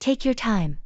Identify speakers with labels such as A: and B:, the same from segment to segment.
A: Take your time.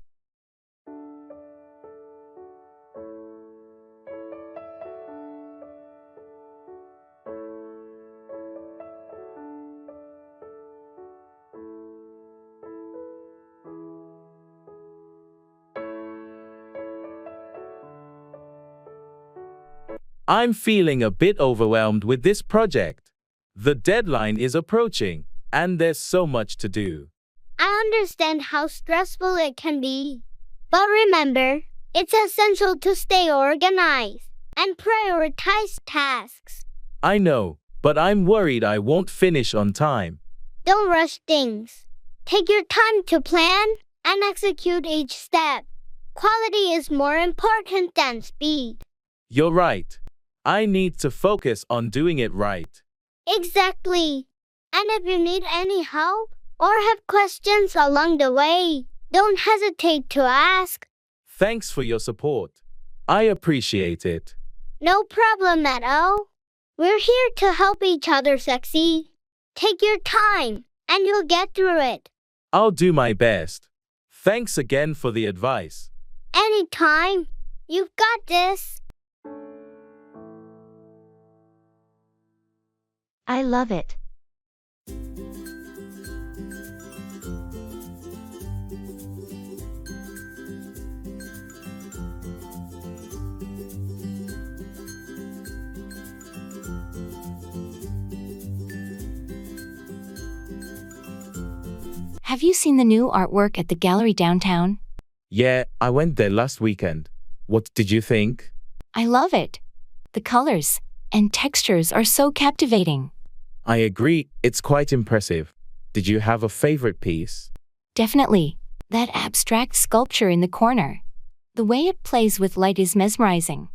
B: I'm feeling a bit overwhelmed with this project. The deadline is approaching, and there's so much to do.
C: I understand how stressful it can be. But remember, it's essential to stay organized and prioritize tasks.
B: I know, but I'm worried I won't finish on time.
C: Don't rush things. Take your time to plan and execute each step. Quality is more important than speed.
B: You're right. I need to focus on doing it right.
C: Exactly. And if you need any help or have questions along the way, don't hesitate to ask.
B: Thanks for your support. I appreciate it.
C: No problem at all. We're here to help each other succeed. Take your time, and you'll get through it.
B: I'll do my best. Thanks again for the advice.
C: Anytime. You've got this.
A: I love it. Have you seen the new artwork at the gallery downtown?
B: Yeah, I went there last weekend. What did you think?
A: I love it. The colors and textures are so captivating.
B: I agree, it's quite impressive. Did you have a favorite piece?
A: Definitely. That abstract sculpture in the corner. The way it plays with light is mesmerizing.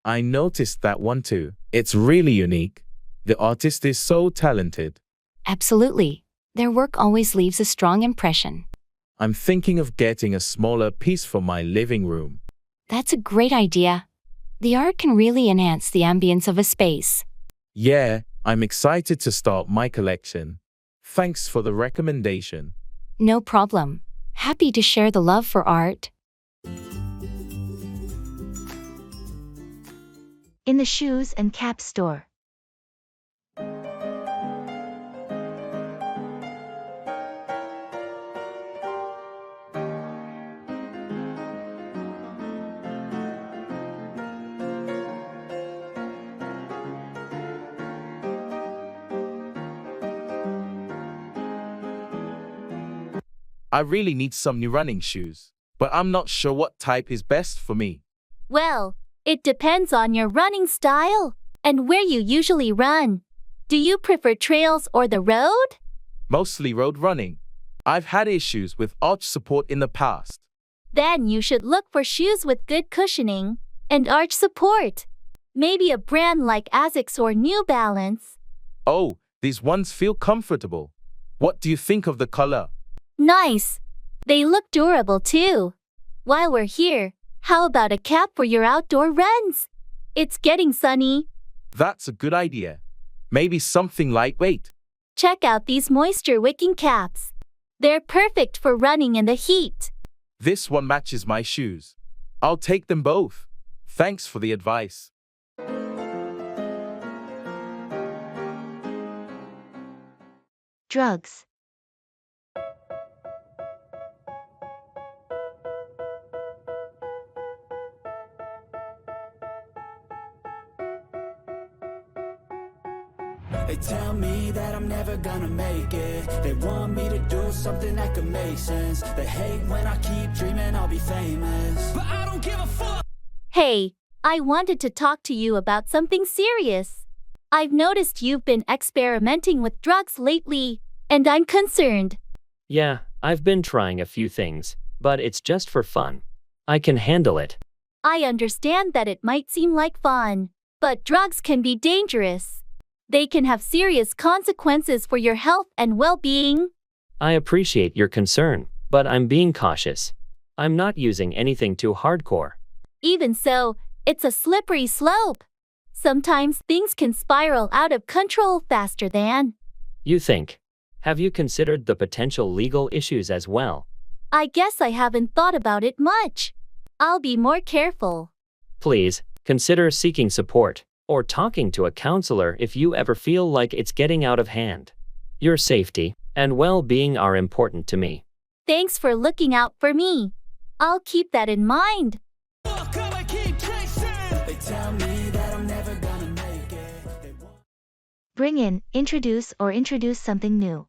B: I noticed that one too. It's really unique. The artist is so talented.
A: Absolutely. Their work always leaves a strong impression.
B: I'm thinking of getting a smaller piece for my living room.
A: That's a great idea. The art can really enhance the ambience of a space.
B: Yeah, I'm excited to start my collection. Thanks for the recommendation.
A: No problem. Happy to share the love for art. In the shoes and cap store.
B: I really need some new running shoes, but I'm not sure what type is best for me.
D: Well, it depends on your running style and where you usually run. Do you prefer trails or the road?
B: Mostly road running. I've had issues with arch support in the past.
D: Then you should look for shoes with good cushioning and arch support. Maybe a brand like Asics or New Balance.
B: Oh, these ones feel comfortable. What do you think of the color?
D: Nice. They look durable too. While we're here, how about a cap for your outdoor runs? It's getting sunny.
B: That's a good idea. Maybe something lightweight.
D: Check out these moisture-wicking caps. They're perfect for running in the heat.
B: This one matches my shoes. I'll take them both. Thanks for the advice.
A: Drugs.
E: They tell me that I'm never gonna make it. They want me to do something that could make sense. They hate when I keep dreaming I'll be famous, but I don't give a fuck.
D: Hey, I wanted to talk to you about something serious. I've noticed you've been experimenting with drugs lately, and I'm concerned.
F: Yeah, I've been trying a few things, but it's just for fun. I can handle it.
D: I understand that it might seem like fun, but drugs can be dangerous. They can have serious consequences for your health and well-being.
F: I appreciate your concern, but I'm being cautious. I'm not using anything too hardcore.
D: Even so, it's a slippery slope. Sometimes things can spiral out of control faster than
F: You think. Have you considered the potential legal issues as well?
D: I guess I haven't thought about it much. I'll be more careful.
F: Please, consider seeking support or talking to a counselor if you ever feel like it's getting out of hand. Your safety and well-being are important to me.
D: Thanks for looking out for me. I'll keep that in mind.
E: They tell me that I'm never gonna make it. They want
G: Bring in, introduce something new.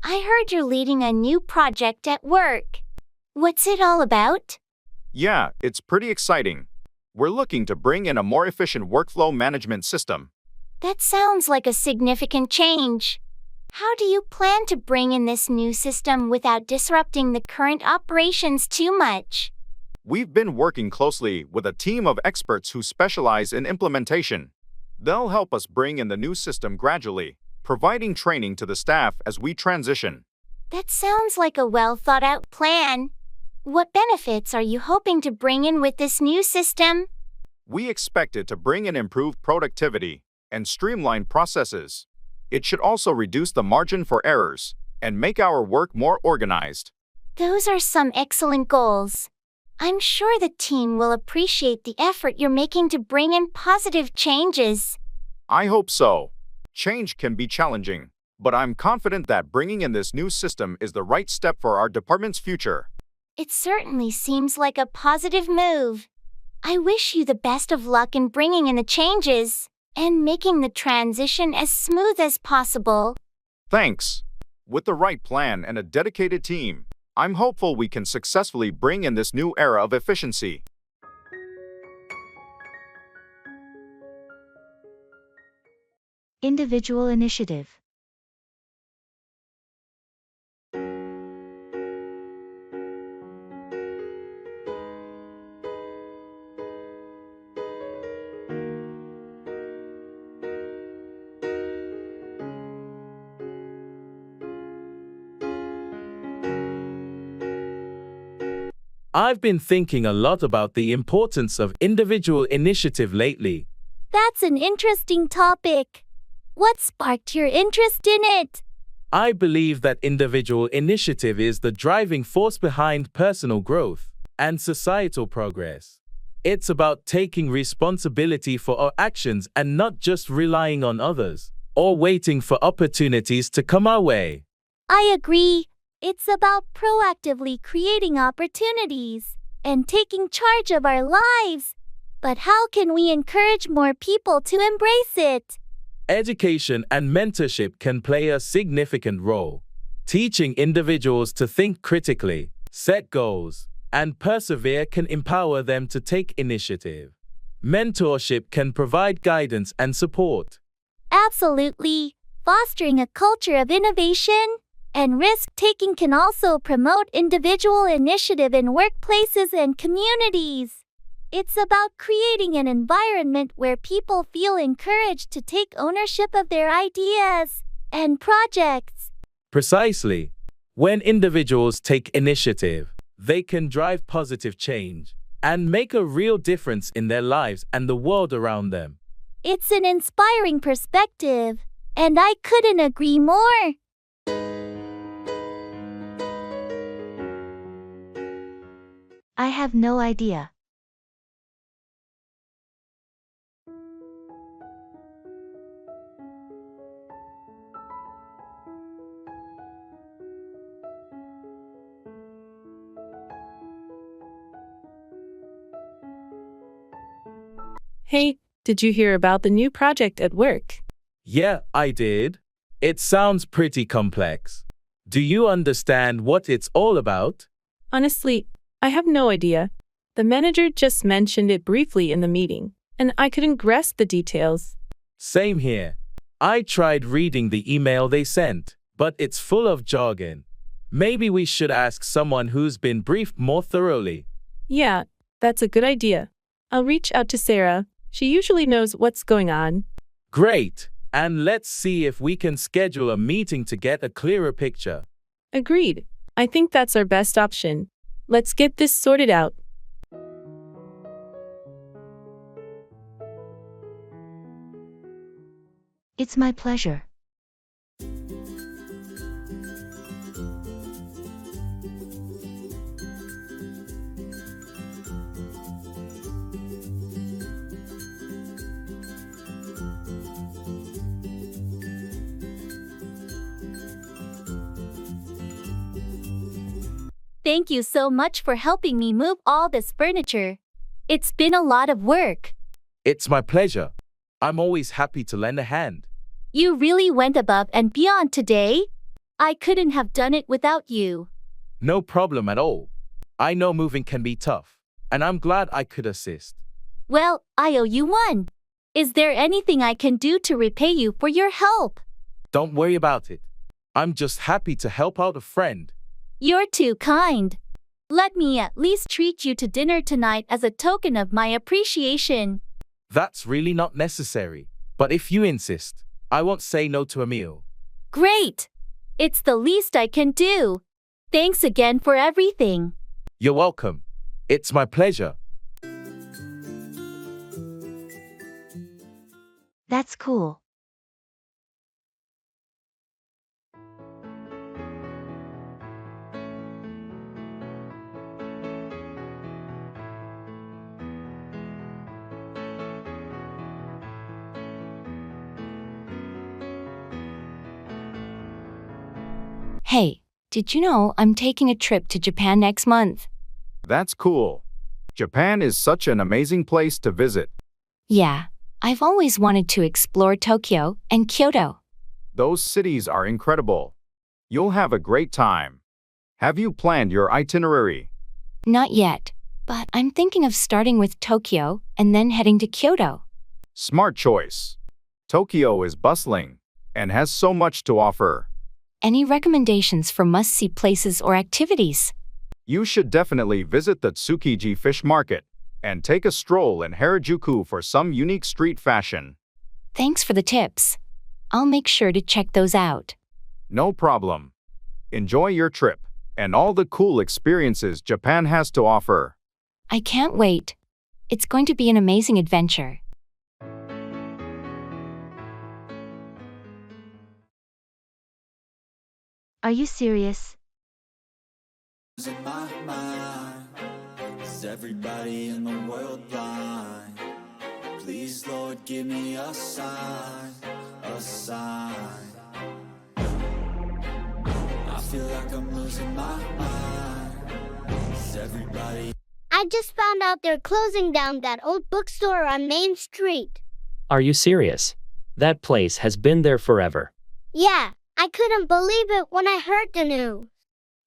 A: I heard you're leading a new project at work. What's it all about?
H: Yeah, it's pretty exciting. We're looking to bring in a more efficient workflow management system.
A: That sounds like a significant change. How do you plan to bring in this new system without disrupting the current operations too much?
H: We've been working closely with a team of experts who specialize in implementation. They'll help us bring in the new system gradually, providing training to the staff as we transition.
A: That sounds like a well-thought-out plan. What benefits are you hoping to bring in with this new system?
H: We expect it to bring in improved productivity and streamline processes. It should also reduce the margin for errors and make our work more organized.
A: Those are some excellent goals. I'm sure the team will appreciate the effort you're making to bring in positive changes.
H: I hope so. Change can be challenging, but I'm confident that bringing in this new system is the right step for our department's future.
A: It certainly seems like a positive move. I wish you the best of luck in bringing in the changes and making the transition as smooth as possible.
H: Thanks. With the right plan and a dedicated team, I'm hopeful we can successfully bring in this new era of efficiency.
G: Individual initiative.
B: I've been thinking a lot about the importance of individual initiative lately.
D: That's an interesting topic. What sparked your interest in it?
B: I believe that individual initiative is the driving force behind personal growth and societal progress. It's about taking responsibility for our actions and not just relying on others or waiting for opportunities to come our way.
D: I agree. It's about proactively creating opportunities and taking charge of our lives. But how can we encourage more people to embrace it?
B: Education and mentorship can play a significant role. Teaching individuals to think critically, set goals, and persevere can empower them to take initiative. Mentorship can provide guidance and support.
D: Absolutely. Fostering a culture of innovation and risk-taking can also promote individual initiative in workplaces and communities. It's about creating an environment where people feel encouraged to take ownership of their ideas and projects.
B: Precisely. When individuals take initiative, they can drive positive change and make a real difference in their lives and the world around them.
D: It's an inspiring perspective, and I couldn't agree more.
G: I have no idea.
I: Hey, did you hear about the new project at work?
B: Yeah, I did. It sounds pretty complex. Do you understand what it's all about?
I: Honestly, I have no idea. The manager just mentioned it briefly in the meeting, and I couldn't grasp the details.
B: Same here. I tried reading the email they sent, but it's full of jargon. Maybe we should ask someone who's been briefed more thoroughly.
I: Yeah, that's a good idea. I'll reach out to Sarah. She usually knows what's going on.
B: Great. And let's see if we can schedule a meeting to get a clearer picture.
I: Agreed. I think that's our best option. Let's get this sorted out.
G: It's my pleasure.
D: Thank you so much for helping me move all this furniture. It's been a lot of work.
B: It's my pleasure. I'm always happy to lend a hand.
D: You really went above and beyond today. I couldn't have done it without you.
B: No problem at all. I know moving can be tough, and I'm glad I could assist.
D: Well, I owe you one. Is there anything I can do to repay you for your help?
B: Don't worry about it. I'm just happy to help out a friend.
D: You're too kind. Let me at least treat you to dinner tonight as a token of my appreciation.
B: That's really not necessary, but if you insist, I won't say no to a meal.
D: Great! It's the least I can do. Thanks again for everything.
B: You're welcome. It's my pleasure.
G: That's cool.
A: Hey, did you know I'm taking a trip to Japan next month?
H: That's cool. Japan is such an amazing place to visit.
A: Yeah, I've always wanted to explore Tokyo and Kyoto.
H: Those cities are incredible. You'll have a great time. Have you planned your itinerary?
A: Not yet, but I'm thinking of starting with Tokyo and then heading to Kyoto.
H: Smart choice. Tokyo is bustling and has so much to offer.
A: Any recommendations for must-see places or activities?
H: You should definitely visit the Tsukiji Fish Market and take a stroll in Harajuku for some unique street fashion.
A: Thanks for the tips. I'll make sure to check those out.
H: No problem. Enjoy your trip and all the cool experiences Japan has to offer.
A: I can't wait. It's going to be an amazing adventure.
G: Are you serious?
E: Losing my mind. Is everybody in the world blind? Please, Lord, give me a sign, a sign. I feel like I'm losing my mind. Is everybody...
C: I just found out they're closing down that old bookstore on Main Street.
F: Are you serious? That place has been there forever.
C: Yeah, I couldn't believe it when I heard the news.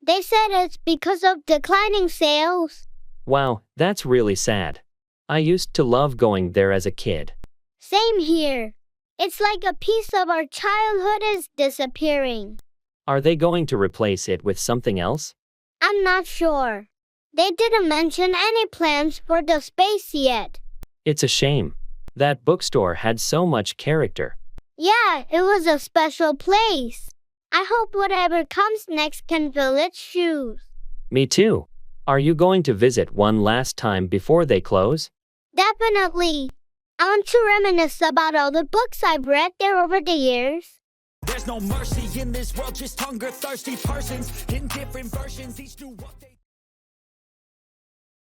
C: They said it's because of declining sales.
F: Wow, that's really sad. I used to love going there as a kid.
C: Same here. It's like a piece of our childhood is disappearing.
F: Are they going to replace it with something else?
C: I'm not sure. They didn't mention any plans for the space yet.
F: It's a shame. That bookstore had so much character.
C: Yeah, it was a special place. I hope whatever comes next can fill its shoes.
F: Me too. Are you going to visit one last time before they close?
C: Definitely. I want to reminisce about all the books I've read there over the years.
E: There's no mercy in this world, just hunger-thirsty persons in different versions, each do what they...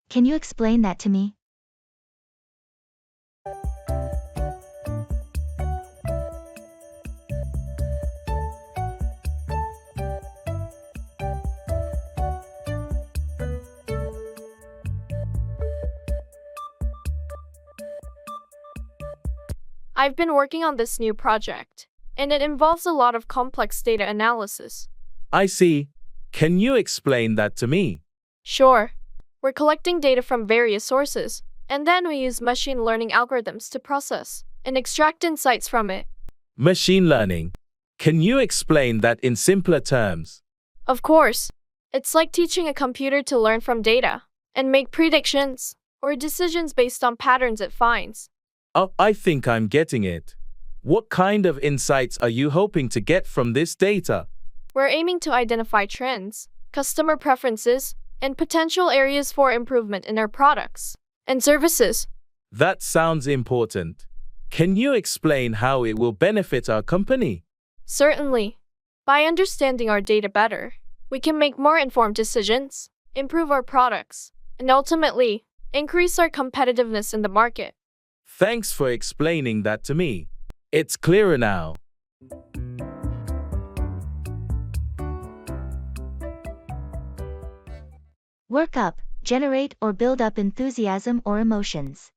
G: Can you explain that to me?
J: I've been working on this new project, and it involves a lot of complex data analysis.
B: I see. Can you explain that to me?
J: Sure. We're collecting data from various sources, and then we use machine learning algorithms to process and extract insights from it.
B: Machine learning. Can you explain that in simpler terms?
J: Of course. It's like teaching a computer to learn from data and make predictions or decisions based on patterns it finds.
B: Oh, I think I'm getting it. What kind of insights are you hoping to get from this data?
J: We're aiming to identify trends, customer preferences, and potential areas for improvement in our products and services.
B: That sounds important. Can you explain how it will benefit our company?
J: Certainly. By understanding our data better, we can make more informed decisions, improve our products, and ultimately, increase our competitiveness in the market.
B: Thanks for explaining that to me. It's clearer now.
G: Work up, generate or build up enthusiasm or emotions.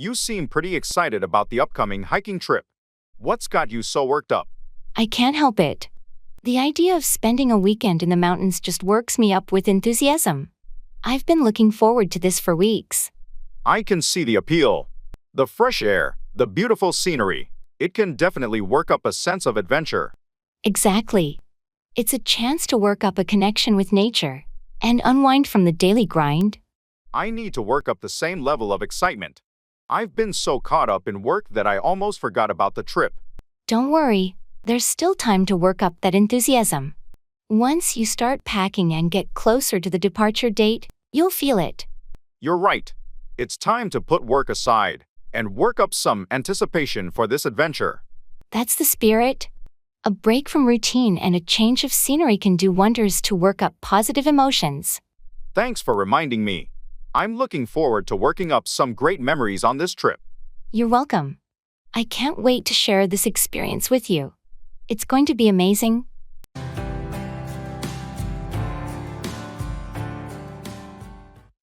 H: You seem pretty excited about the upcoming hiking trip. What's got you so worked up?
A: I can't help it. The idea of spending a weekend in the mountains just works me up with enthusiasm. I've been looking forward to this for weeks.
H: I can see the appeal. The fresh air, the beautiful scenery. It can definitely work up a sense of adventure.
A: Exactly. It's a chance to work up a connection with nature and unwind from the daily grind.
H: I need to work up the same level of excitement. I've been so caught up in work that I almost forgot about the trip.
A: Don't worry, there's still time to work up that enthusiasm. Once you start packing and get closer to the departure date, you'll feel it.
H: You're right. It's time to put work aside and work up some anticipation for this adventure.
A: That's the spirit. A break from routine and a change of scenery can do wonders to work up positive emotions.
H: Thanks for reminding me. I'm looking forward to working up some great memories on this trip.
A: You're welcome. I can't wait to share this experience with you. It's going to be amazing.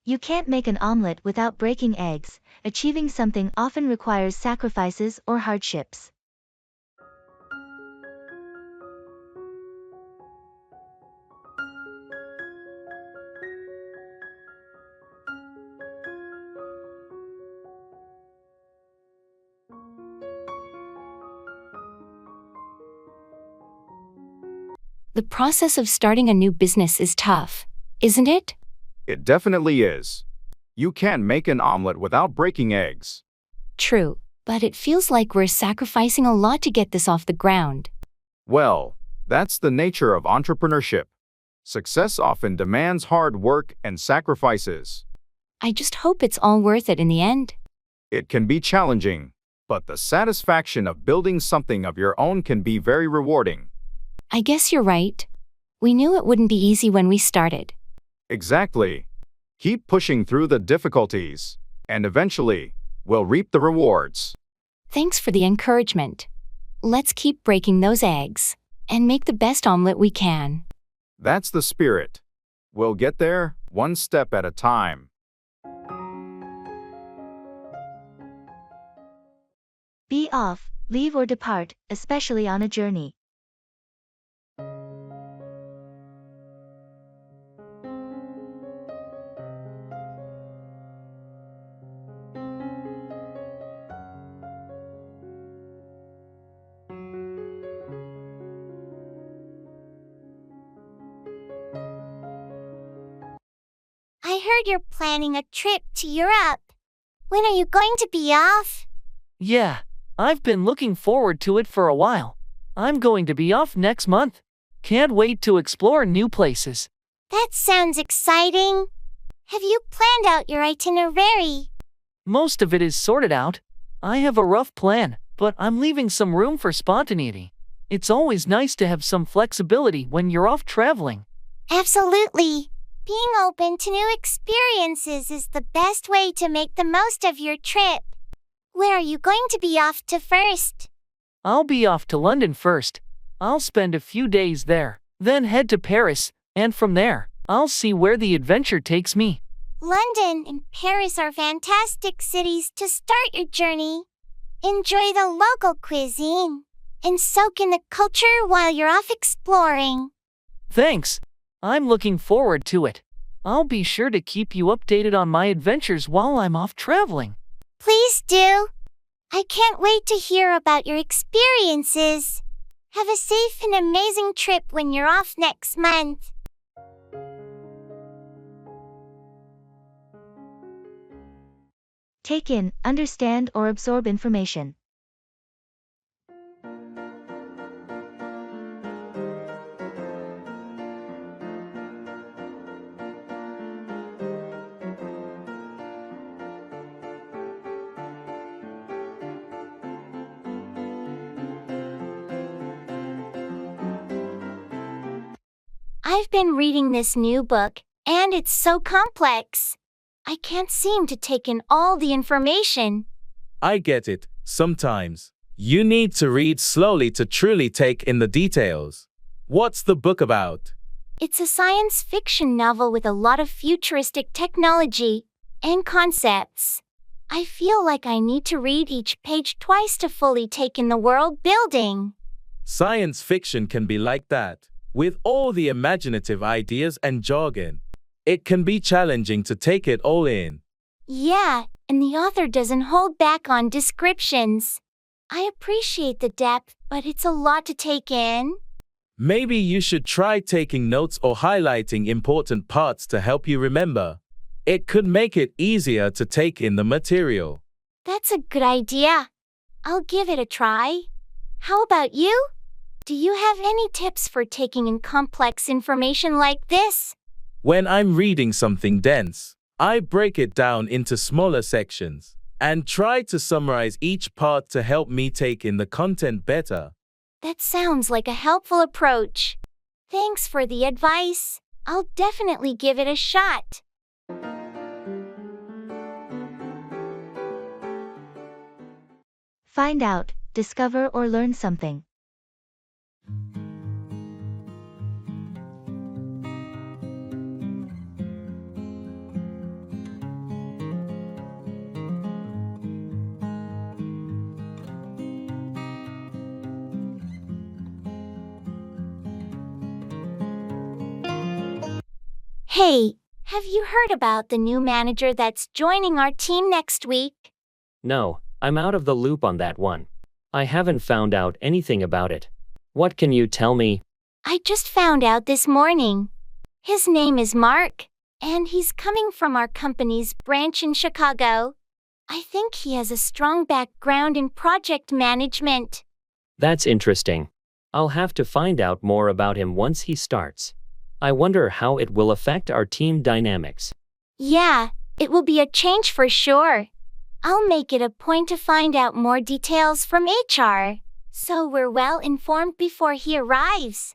G: You can't make an omelet without breaking eggs. Achieving something often requires sacrifices or hardships.
A: The process of starting a new business is tough, isn't it?
H: It definitely is. You can't make an omelet without breaking eggs.
A: True, but it feels like we're sacrificing a lot to get this off the ground.
H: Well, that's the nature of entrepreneurship. Success often demands hard work and sacrifices.
A: I just hope it's all worth it in the end.
H: It can be challenging, but the satisfaction of building something of your own can be very rewarding.
A: I guess you're right. We knew it wouldn't be easy when we started.
H: Exactly. Keep pushing through the difficulties, and eventually, we'll reap the rewards.
A: Thanks for the encouragement. Let's keep breaking those eggs and make the best omelet we can.
H: That's the spirit. We'll get there, one step at a time.
G: Be off, leave or depart, especially on a journey.
C: I heard you're planning a trip to Europe. When are you going to be off?
K: Yeah, I've been looking forward to it for a while. I'm going to be off next month. Can't wait to explore new places.
C: That sounds exciting. Have you planned out your itinerary?
K: Most of it is sorted out. I have a rough plan, but I'm leaving some room for spontaneity. It's always nice to have some flexibility when you're off traveling.
C: Absolutely. Being open to new experiences is the best way to make the most of your trip. Where are you going to be off to first?
K: I'll be off to London first. I'll spend a few days there, then head to Paris, and from there, I'll see where the adventure takes me.
C: London and Paris are fantastic cities to start your journey. Enjoy the local cuisine and soak in the culture while you're off exploring.
K: Thanks. I'm looking forward to it. I'll be sure to keep you updated on my adventures while I'm off traveling.
A: Please do. I can't wait to hear about your experiences. Have a safe and amazing trip when you're off next month.
G: Take in, understand, or absorb information.
A: I've been reading this new book, and it's so complex. I can't seem to take in all the information.
B: I get it. Sometimes you need to read slowly to truly take in the details. What's the book about?
A: It's a science fiction novel with a lot of futuristic technology and concepts. I feel like I need to read each page twice to fully take in the world building.
B: Science fiction can be like that, with all the imaginative ideas and jargon. It can be challenging to take it all in.
A: Yeah, and the author doesn't hold back on descriptions. I appreciate the depth, but it's a lot to take in.
B: Maybe you should try taking notes or highlighting important parts to help you remember. It could make it easier to take in the material.
A: That's a good idea. I'll give it a try. How about you? Do you have any tips for taking in complex information like this?
B: When I'm reading something dense, I break it down into smaller sections and try to summarize each part to help me take in the content better.
A: That sounds like a helpful approach. Thanks for the advice. I'll definitely give it a shot.
G: Find out, discover, or learn something.
A: Hey, have you heard about the new manager that's joining our team next week?
F: No, I'm out of the loop on that one. I haven't found out anything about it. What can you tell me?
A: I just found out this morning. His name is Mark, and he's coming from our company's branch in Chicago. I think he has a strong background in project management.
F: That's interesting. I'll have to find out more about him once he starts. I wonder how it will affect our team dynamics.
A: Yeah, it will be a change for sure. I'll make it a point to find out more details from HR, so we're well informed before he arrives.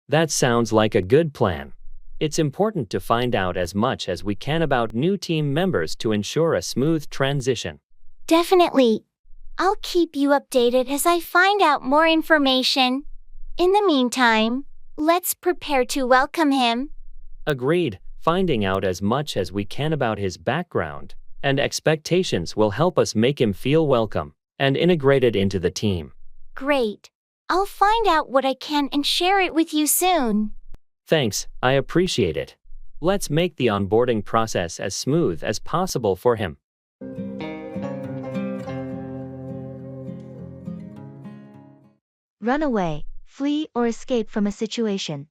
F: That sounds like a good plan. It's important to find out as much as we can about new team members to ensure a smooth transition.
A: Definitely. I'll keep you updated as I find out more information. In the meantime, let's prepare to welcome him.
F: Agreed. Finding out as much as we can about his background and expectations will help us make him feel welcome and integrated into the team.
A: Great. I'll find out what I can and share it with you soon.
F: Thanks, I appreciate it. Let's make the onboarding process as smooth as possible for him.
G: Run away, flee, or escape from a situation.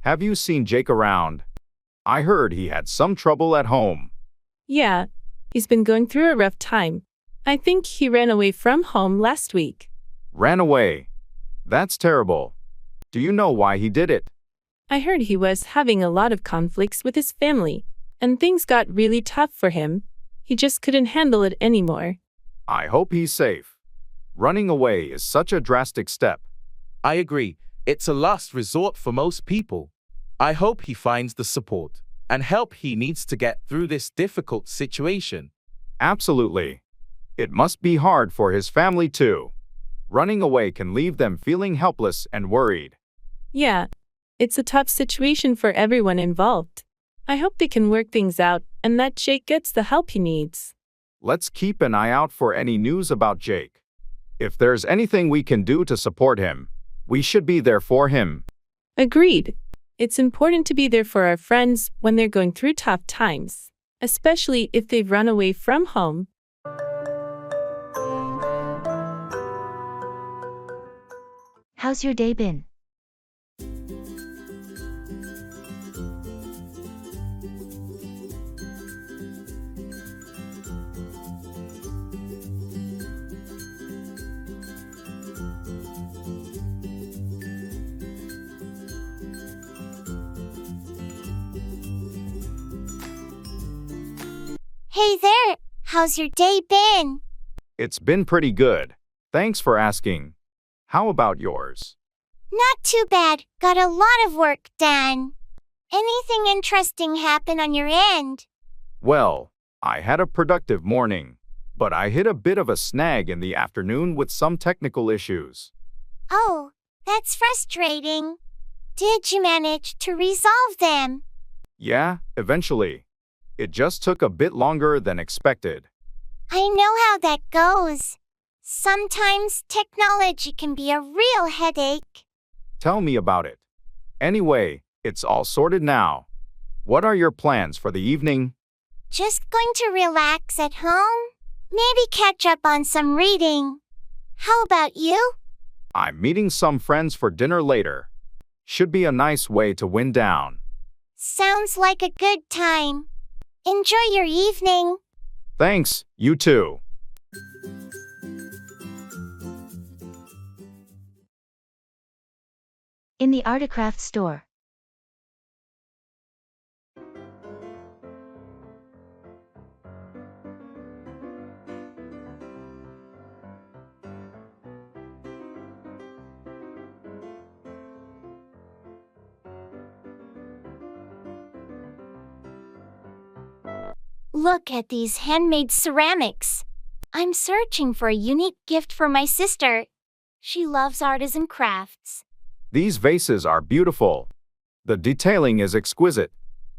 H: Have you seen Jake around? I heard he had some trouble at home.
I: Yeah, he's been going through a rough time. I think he ran away from home last week.
H: Ran away. That's terrible. Do you know why he did it?
I: I heard he was having a lot of conflicts with his family, and things got really tough for him. He just couldn't handle it anymore.
H: I hope he's safe. Running away is such a drastic step.
B: I agree. It's a last resort for most people. I hope he finds the support and help he needs to get through this difficult situation.
H: Absolutely. It must be hard for his family too. Running away can leave them feeling helpless and worried.
I: Yeah, it's a tough situation for everyone involved. I hope they can work things out and that Jake gets the help he needs.
H: Let's keep an eye out for any news about Jake. If there's anything we can do to support him, we should be there for him.
I: Agreed. It's important to be there for our friends when they're going through tough times, especially if they've run away from home.
G: How's your day been?
A: Hey there, how's your day been?
H: It's been pretty good. Thanks for asking. How about yours?
A: Not too bad, got a lot of work done. Anything interesting happen on your end?
H: Well, I had a productive morning, but I hit a bit of a snag in the afternoon with some technical issues.
A: Oh, that's frustrating. Did you manage to resolve them?
H: Yeah, eventually. It just took a bit longer than expected.
A: I know how that goes. Sometimes technology can be a real headache.
H: Tell me about it. Anyway, it's all sorted now. What are your plans for the evening?
A: Just going to relax at home? Maybe catch up on some reading. How about you?
H: I'm meeting some friends for dinner later. Should be a nice way to wind down.
A: Sounds like a good time. Enjoy your evening.
H: Thanks, you too.
G: In the Articraft store.
A: Look at these handmade ceramics. I'm searching for a unique gift for my sister. She loves artisan crafts.
H: These vases are beautiful. The detailing is exquisite.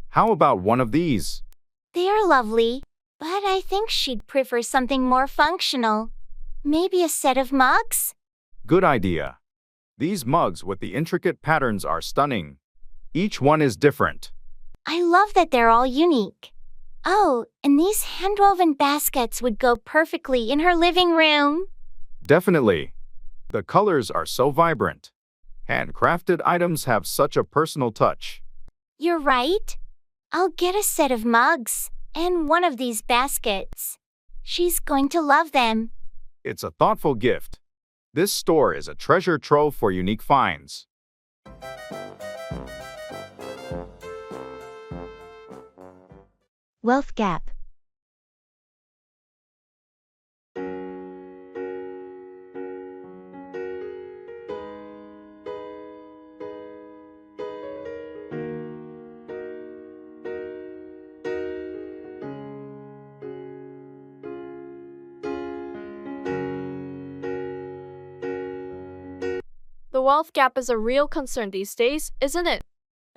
H: How about one of these?
A: They are lovely, but I think she'd prefer something more functional. Maybe a set of mugs?
H: Good idea. These mugs with the intricate patterns are stunning. Each one is different.
A: I love that they're all unique. Oh, and these hand-woven baskets would go perfectly in her living room.
H: Definitely. The colors are so vibrant. Handcrafted items have such a personal touch.
A: You're right. I'll get a set of mugs and one of these baskets. She's going to love them.
H: It's a thoughtful gift. This store is a treasure trove for unique finds.
G: Wealth gap.
J: The wealth gap is a real concern these days, isn't it?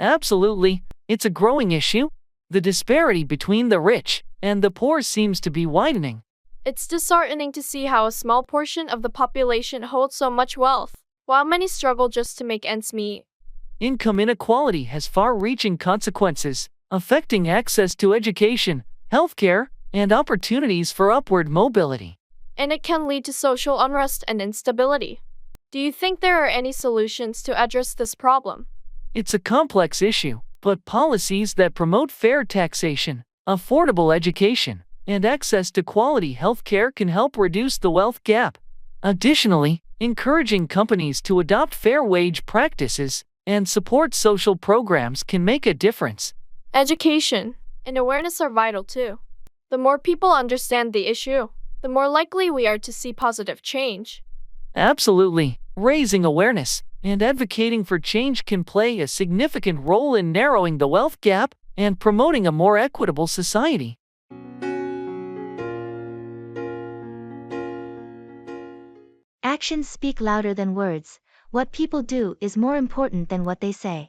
K: Absolutely. It's a growing issue. The disparity between the rich and the poor seems to be widening.
J: It's disheartening to see how a small portion of the population holds so much wealth, while many struggle just to make ends meet.
K: Income inequality has far-reaching consequences, affecting access to education, healthcare, and opportunities for upward mobility.
J: And it can lead to social unrest and instability. Do you think there are any solutions to address this problem?
K: It's a complex issue, but policies that promote fair taxation, affordable education, and access to quality healthcare can help reduce the wealth gap. Additionally, encouraging companies to adopt fair wage practices and support social programs can make a difference.
J: Education and awareness are vital too. The more people understand the issue, the more likely we are to see positive change.
K: Absolutely. Raising awareness and advocating for change can play a significant role in narrowing the wealth gap and promoting a more equitable society.
G: Actions speak louder than words. What people do is more important than what they say.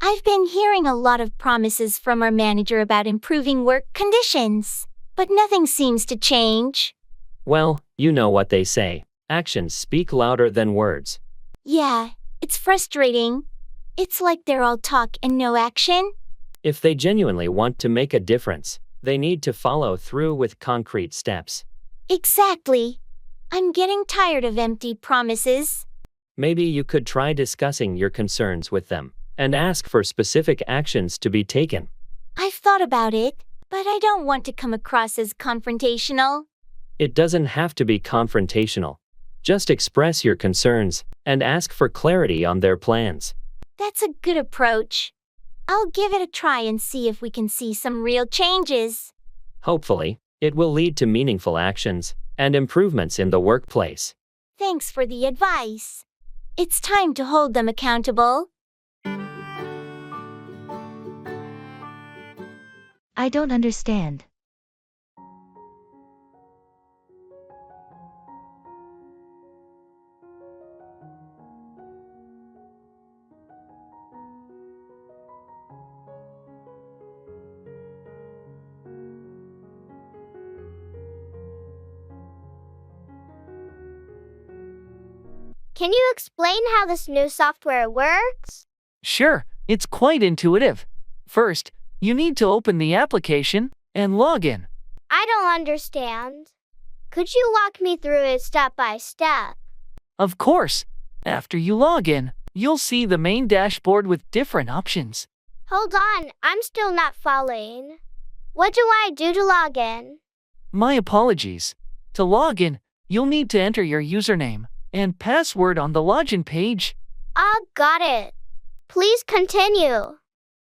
A: I've been hearing a lot of promises from our manager about improving work conditions, but nothing seems to change.
F: Well, you know what they say. Actions speak louder than words.
A: Yeah, it's frustrating. It's like they're all talk and no action.
F: If they genuinely want to make a difference, they need to follow through with concrete steps.
A: Exactly. I'm getting tired of empty promises.
F: Maybe you could try discussing your concerns with them and ask for specific actions to be taken.
A: I've thought about it, but I don't want to come across as confrontational.
F: It doesn't have to be confrontational. Just express your concerns and ask for clarity on their plans.
A: That's a good approach. I'll give it a try and see if we can see some real changes.
F: Hopefully, it will lead to meaningful actions and improvements in the workplace.
A: Thanks for the advice. It's time to hold them accountable.
G: I don't understand.
C: Can you explain how this new software works?
K: Sure, it's quite intuitive. First, you need to open the application and log in.
C: I don't understand. Could you walk me through it step by step?
K: Of course, after you log in, you'll see the main dashboard with different options.
C: Hold on, I'm still not following. What do I do to log in?
K: My apologies. To log in, you'll need to enter your username and password on the login page.
C: Got it. Please continue.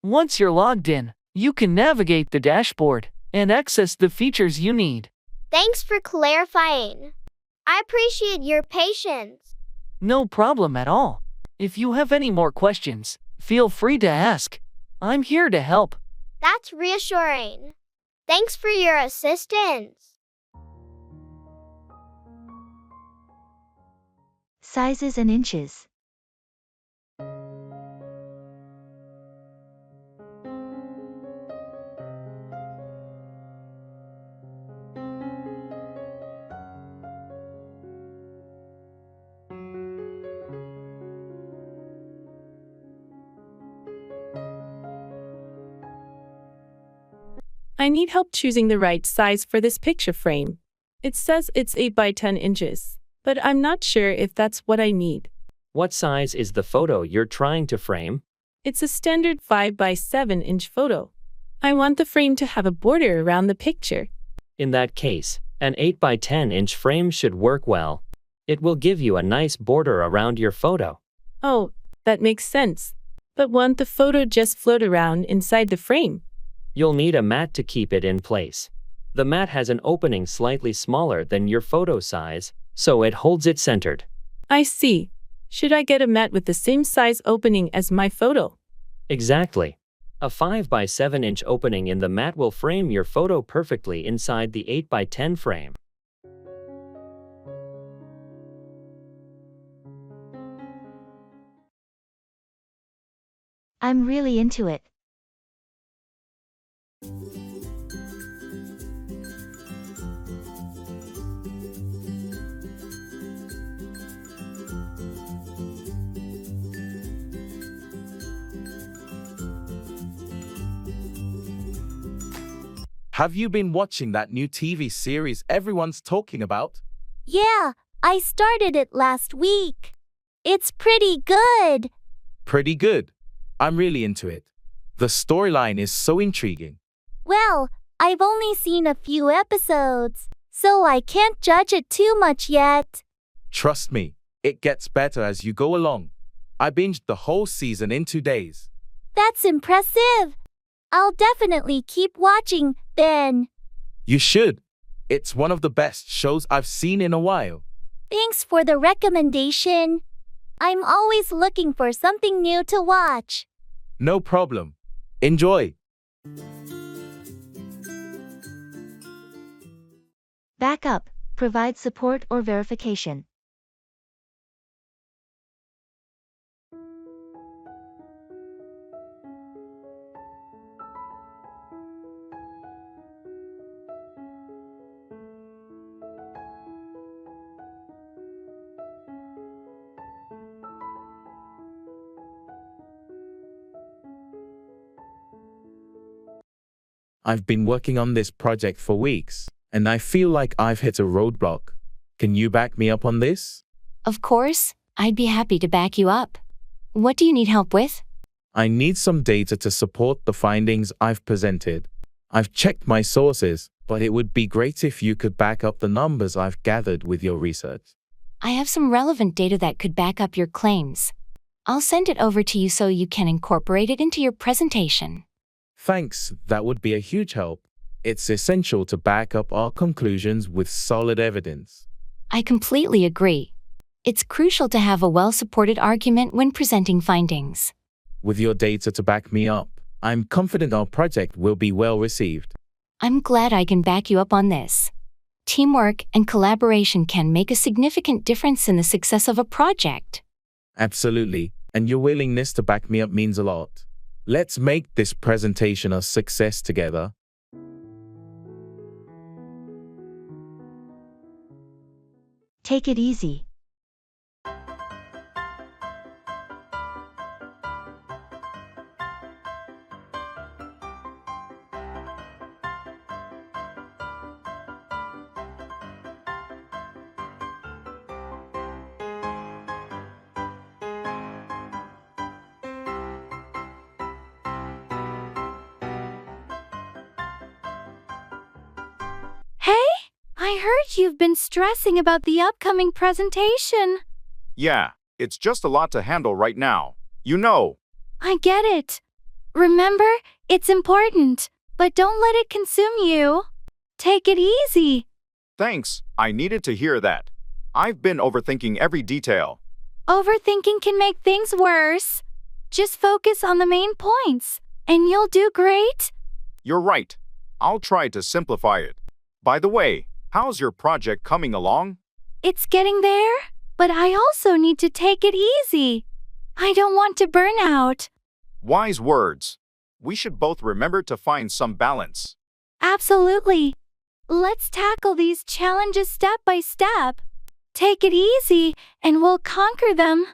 K: Once you're logged in, you can navigate the dashboard and access the features you need.
C: Thanks for clarifying. I appreciate your patience.
K: No problem at all. If you have any more questions, feel free to ask. I'm here to help.
C: That's reassuring. Thanks for your assistance.
G: Sizes and inches.
I: I need help choosing the right size for this picture frame. It says it's 8 by 10 inches, but I'm not sure if that's what I need.
F: What size is the photo you're trying to frame?
I: It's a standard 5 by 7 inch photo. I want the frame to have a border around the picture.
F: In that case, an 8 by 10 inch frame should work well. It will give you a nice border around your photo.
I: Oh, that makes sense. But won't the photo just float around inside the frame?
F: You'll need a mat to keep it in place. The mat has an opening slightly smaller than your photo size, so it holds it centered.
I: I see. Should I get a mat with the same size opening as my photo?
F: Exactly. A 5 by 7 inch opening in the mat will frame your photo perfectly inside the 8 by 10 frame.
G: I'm really into it.
B: Have you been watching that new TV series everyone's talking about?
D: Yeah, I started it last week. It's pretty good.
B: Pretty good. I'm really into it. The storyline is so intriguing.
D: Well, I've only seen a few episodes, so I can't judge it too much yet.
B: Trust me, it gets better as you go along. I binged the whole season in 2 days.
D: That's impressive. I'll definitely keep watching, then.
B: You should. It's one of the best shows I've seen in a while.
D: Thanks for the recommendation. I'm always looking for something new to watch.
B: No problem. Enjoy.
G: Backup, provide support or verification.
B: I've been working on this project for weeks, and I feel like I've hit a roadblock. Can you back me up on this?
A: Of course, I'd be happy to back you up. What do you need help with?
B: I need some data to support the findings I've presented. I've checked my sources, but it would be great if you could back up the numbers I've gathered with your research.
A: I have some relevant data that could back up your claims. I'll send it over to you so you can incorporate it into your presentation.
B: Thanks, that would be a huge help. It's essential to back up our conclusions with solid evidence.
A: I completely agree. It's crucial to have a well-supported argument when presenting findings.
B: With your data to back me up, I'm confident our project will be well received.
A: I'm glad I can back you up on this. Teamwork and collaboration can make a significant difference in the success of a project.
B: Absolutely, and your willingness to back me up means a lot. Let's make this presentation a success together.
G: Take it easy.
D: Hey, I heard you've been stressing about the upcoming presentation.
H: Yeah, it's just a lot to handle right now. You know.
D: I get it. Remember, it's important, but don't let it consume you. Take it easy.
H: Thanks, I needed to hear that. I've been overthinking every detail.
D: Overthinking can make things worse. Just focus on the main points, and you'll do great.
H: You're right. I'll try to simplify it. By the way, how's your project coming along?
D: It's getting there, but I also need to take it easy. I don't want to burn out.
H: Wise words. We should both remember to find some balance.
D: Absolutely. Let's tackle these challenges step by step. Take it easy, and we'll conquer them.